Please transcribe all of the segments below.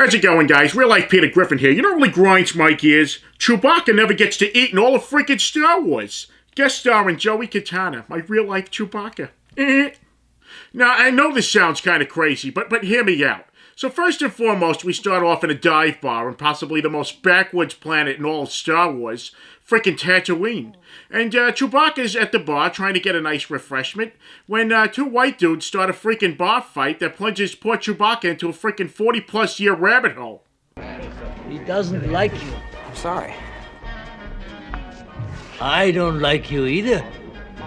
How's it going, guys? Real life Peter Griffin here. You know what really grinds my gears? Chewbacca never gets to eat in all of freaking Star Wars. Guest starring Joey Katana, my real life Chewbacca. Now, I know this sounds kind of crazy, but hear me out. So first and foremost, we start off in a dive bar on possibly the most backwoods planet in all of Star Wars, frickin' Tatooine. And Chewbacca's at the bar trying to get a nice refreshment when two white dudes start a freaking bar fight that plunges poor Chewbacca into a freaking 40-plus year rabbit hole. He doesn't like you. I'm sorry. I don't like you either.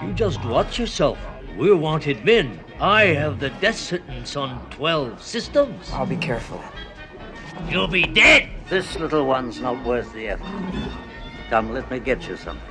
You just watch yourself. We're wanted men. I have the death sentence on 12 systems. I'll be careful. You'll be dead! This little one's not worth the effort. Come, let me get you something.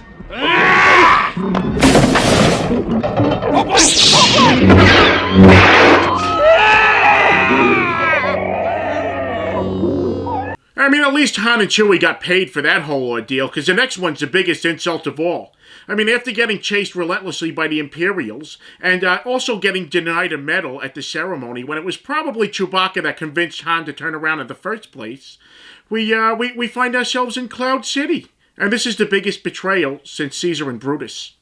I mean, at least Han and Chewie got paid for that whole ordeal, because the next one's the biggest insult of all. I mean, after getting chased relentlessly by the Imperials, and also getting denied a medal at the ceremony when it was probably Chewbacca that convinced Han to turn around in the first place, we find ourselves in Cloud City. And this is the biggest betrayal since Caesar and Brutus.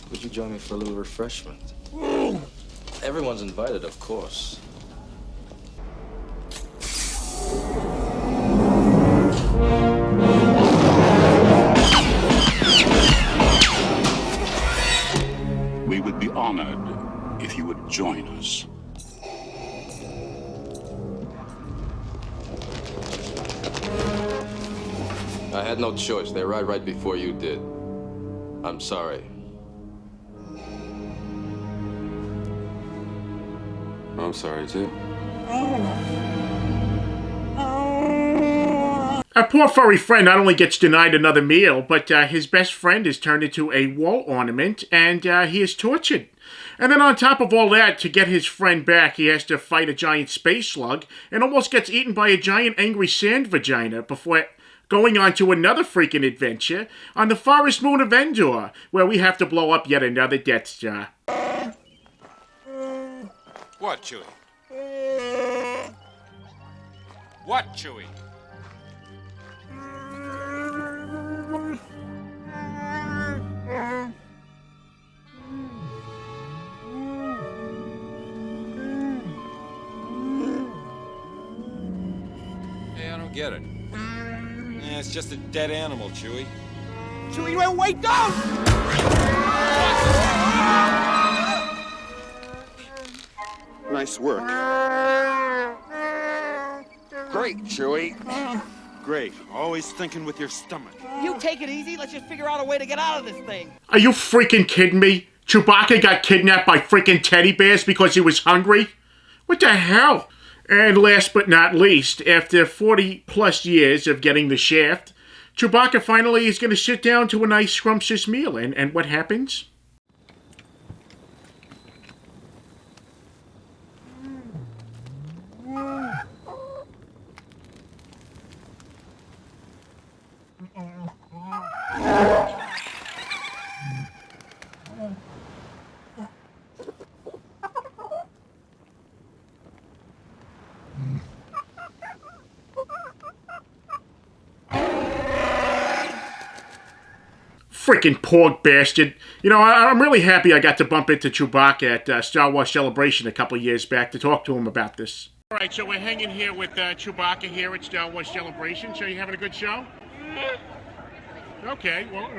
Would you join me for a little refreshment? Everyone's invited, of course. We would be honored if you would join us. I had no choice. They arrived right before you did. I'm sorry. I'm sorry, too. Our poor furry friend not only gets denied another meal, but his best friend is turned into a wall ornament, and he is tortured. And then on top of all that, to get his friend back, he has to fight a giant space slug, and almost gets eaten by a giant angry sand vagina before going on to another freaking adventure on the forest moon of Endor, where we have to blow up yet another Death Star. What, Chewie? What, Chewie? Hey, I don't get it. Yeah, it's just a dead animal, Chewie. Chewie, wait, don't! Nice work. Great, Chewie. Great. Always thinking with your stomach. You take it easy. Let's just figure out a way to get out of this thing. Are you freaking kidding me? Chewbacca got kidnapped by freaking teddy bears because he was hungry? What the hell? And last but not least, after 40-plus years of getting the shaft, Chewbacca finally is going to sit down to a nice scrumptious meal. And what happens? Freaking pork bastard. You know, I'm really happy I got to bump into Chewbacca at Star Wars Celebration a couple years back to talk to him about this. Alright, so we're hanging here with Chewbacca here at Star Wars Celebration. So you having a good show? Okay, well...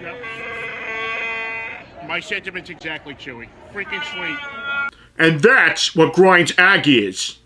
Yep. My sentiments exactly, Chewie. Freaking sweet. And that's what grinds our gears.